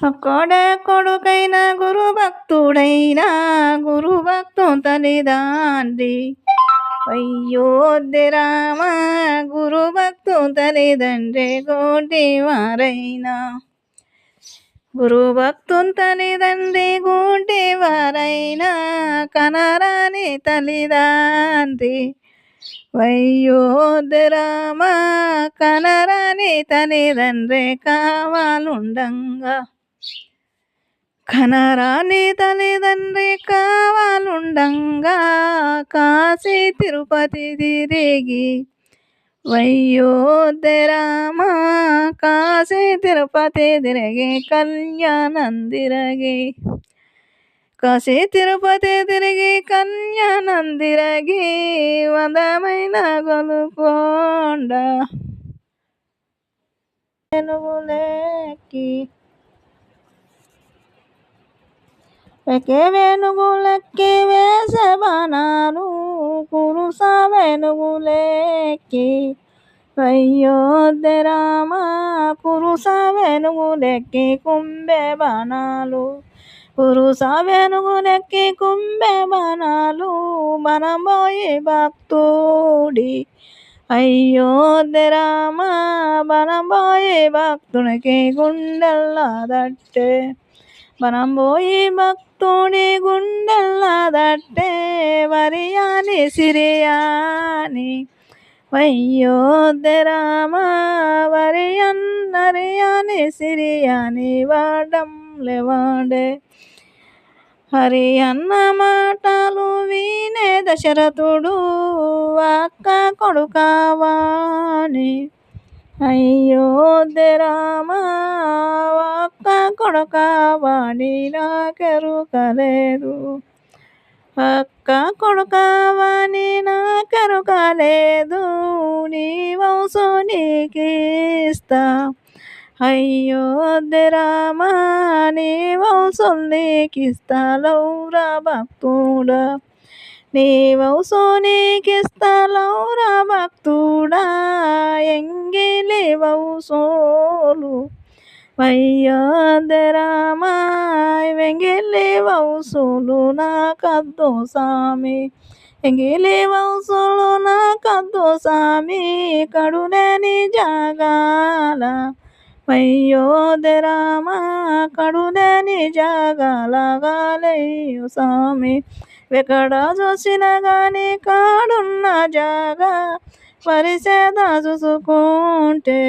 ఒక్కడే కొడుకైన గురు భక్తుడైన గురు భక్తు తల్లిదండ్రి అయోధ్య రామ గురు భక్తు తల్లిదండ్రి గోటి వారైనా గురు భక్తు తల్లిదండ్రి గోటి వారైనా కనరాని తల్లిదండ్రి అయోధ్య రామ కనరాని తల్లిదండ్రి కావాలుండంగా కనరాని తల్లిదండ్రి కావాలుండంగా కాశీ తిరుపతి తిరిగి అయోధ్య రామ కాశీ తిరుపతి తిరిగి కళ్యాణం తిరిగి కాశీ తిరుపతి తిరిగి కళ్యాణం తిరిగి వందమైన గొలుకొండ వెనుగులెక్కి వెనుగులెక్కి వేసే బాణాలు కురుస వెనుగులెక్కి అయోధ్య రామ కురుస వెనుగులెక్కి కుంభే బాణాలు కురుస వెనుగులెక్కి కుంభే బాణాలు బనబోయి భక్తుడి అయోధ్య రామ బనబోయి భక్తునికి గుండెల్లా దట్టే బనంబోయి భక్తుడి గుండెల్లా దట్టే వరియాని సిరియాని అయోధ్య రామ వరియన్నరియాని సిరియాని వాడం లేవాడే హరి అన్న మాటలు వినే దశరథుడు అక్క కొడుకావాని అయోధ్య రామ అక్క కొడుకావాని నాకెరుకలేదు అక్క కొడుకావాని నాకెరుకలేదు నీ వంశు నీకిస్తా అయోధ్య రామ నీ వంశం నీకిస్తా లౌరా భక్తుడా నీ వంశం నీకిస్తా లౌరా భక్తుడా ఎంగిలి వంశోలు అయోధ్య రామ వెంగిలి వంశులు నాకద్దు సామి ఎంగిలి వంశులు నాకద్దు సామి కడులేని జాగాల అయోధ్య రామ కడులేని జాగాలగాలయ్యు స్వామి ఎక్కడ చూసినా గాని కాడున్న జాగా పరిసేద చూసుకుంటే